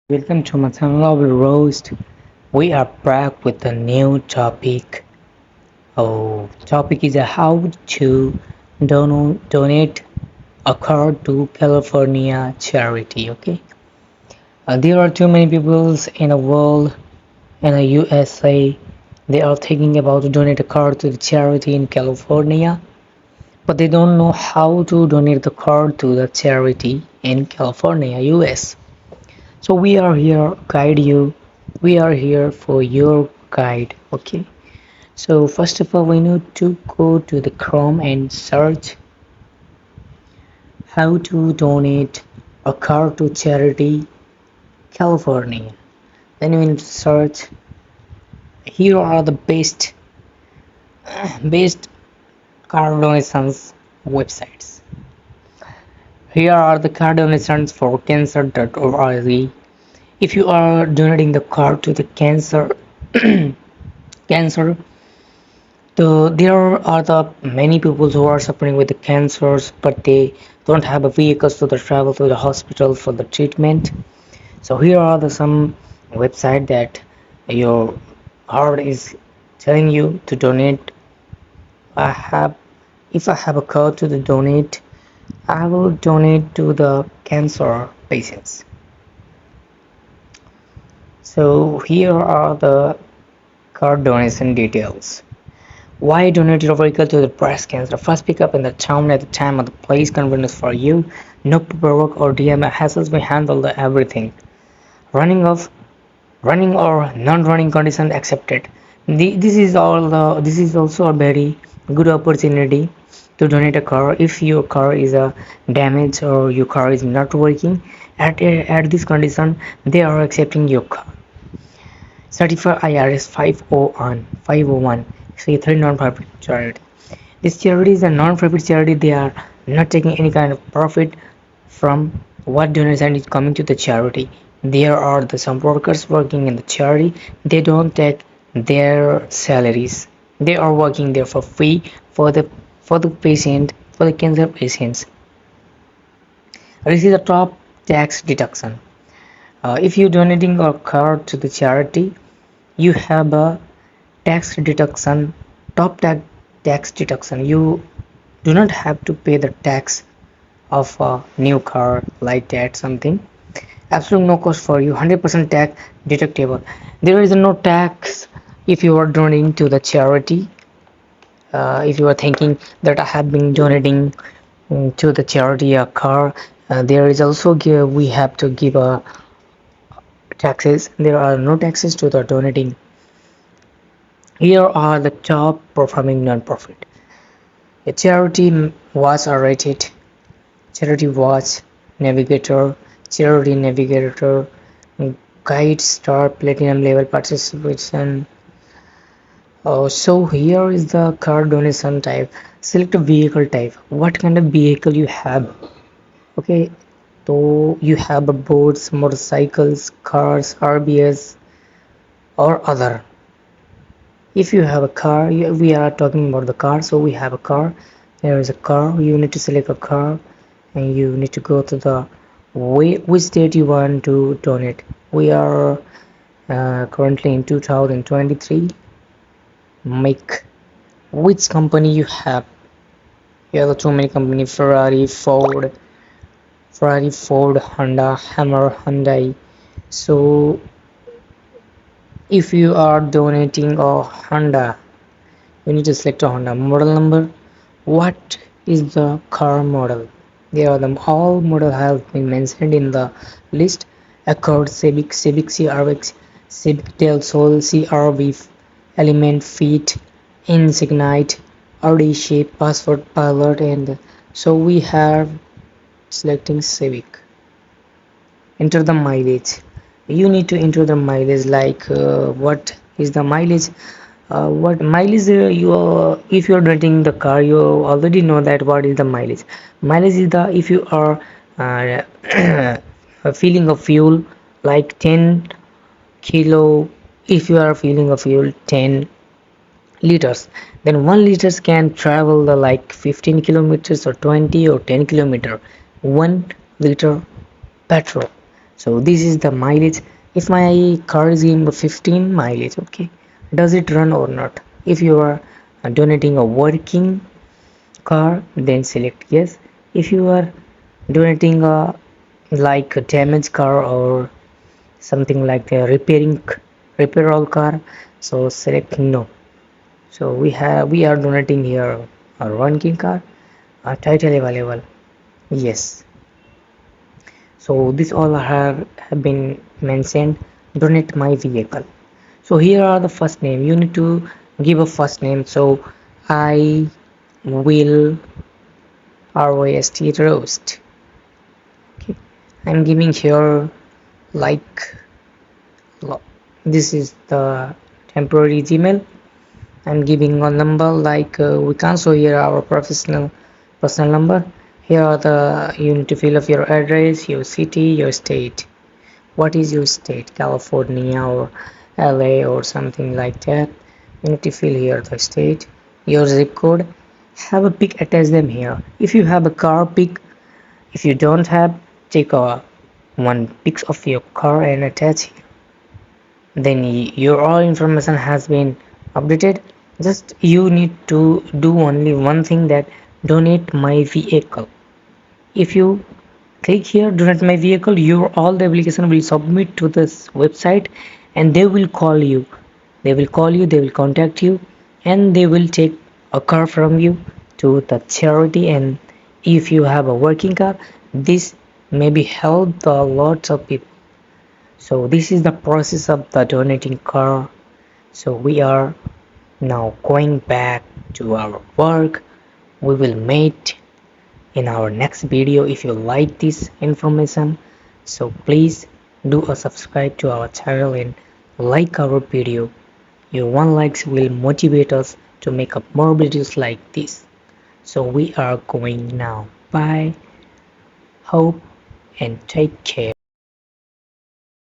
Welcome to my channel Roast. We are back with a new topic. Topic is how to donate a car to California charity. Okay, there are too many peoples in the world in the USA. They are thinking about to donate a car to the charity in California, but they don't know how to donate the car to the charity in California, US. So we are here guide you. We are here for your guide. Okay. So first of all, we need to go to the Chrome and search how to donate a car to charity California. Then we need to search. Here are the best car donations websites. Here are the car donations for cancer.org. If you are donating the car to the cancer, there are the many people who are suffering with the cancers, but they don't have a vehicles to the travel to the hospital for the treatment. So here are the some website that your heart is telling you to donate. I have if I have a card to the donate, I will donate to the cancer patients. So here are the card donation details. Why donate your vehicle to the breast cancer? First pick up in the town at the time of the place convenience for you. No paperwork or DM hassles. We handle the everything. Running of running or non-running condition accepted. This is also a very good opportunity to donate a car if your car is a damaged or your car is not working. At this condition, they are accepting your car. Certified IRS 501 say three non-profit charity. This charity is a non-profit charity. They are not taking any kind of profit from what donation is coming to the charity. There are some workers working in the charity. They don't take their salaries. They are working there for free for the patient for the cancer patients. This is the top tax deduction. If you're donating a car to the charity, you have a tax deduction, top tax deduction. You do not have to pay the tax of a new car like that something. Absolute no cost for you, 100% tax deductible. There is no tax if you are donating to the charity. If you are thinking that I have been donating to the charity a car, there is also we have to give a taxes. There are no taxes to the donating. Here are the top performing non-profit. A charity watch are rated. Charity watch, navigator, charity navigator, guide star platinum level participation. So here is the car donation type. Select a vehicle type. What kind of vehicle you have? Okay, so you have boats, motorcycles, cars, RBS, or other. If you have a car, we are talking about the car, so we have a car. There is a car. You need to select a car, and you need to go to the which date you want to donate. We are currently in 2023. Make which company you have. Here are too many companies: Ferrari, Ford, Honda, Hammer, Hyundai. So if you are donating a Honda, you need to select a Honda model number. What is the car model? There are the all model have been mentioned in the list. Accord, Civic CRX, Civic Del Sol, CRV, Element, Fit, Insignite, Audi Shape, Passport, Pilot, and so we have selecting Civic. Enter the mileage. You need to enter the mileage like what is the mileage. What mileage you are, if you are renting the car, you already know that what is the mileage. Mileage is the if you are feeling of fuel like 10 kilo. If you are feeling of fuel 10 liters, then 1 liters can travel the like 15 kilometers or 20 or 10 kilometer. 1 liter petrol. So this is the mileage. If my car is giving 15 mileage, okay, does it run or not? If you are donating a working car, then select yes. If you are donating a like a damaged car or something like a repair all car, so select no. So we are donating here a working car, a title available, yes. So this all have been mentioned. Donate my vehicle. So here are the first name. You need to give a first name. So I will roast. Okay, I'm giving here like this is the temporary Gmail. I'm giving a number like we can't show here our professional personal number. Here are the you need to fill up your address, your city, your state. What is your state? California or LA or something like that. You need to fill here the state, your zip code. Have a pic, attach them here. If you have a car pic, if you don't have, take a one pics of your car and attach here. Then your all information has been updated. Just you need to do only one thing, that donate my vehicle. If you click here donate my vehicle, your all the application will submit to this website, and they will contact you, and they will take a car from you to the charity. And if you have a working car, this maybe help a lots of people. So this is the process of the donating car. So we are now going back to our work. We will meet in our next video. If you like this information, so please do a subscribe to our channel and like our video. Your one likes will motivate us to make up more videos like this. So we are going now. Bye, hope, and take care.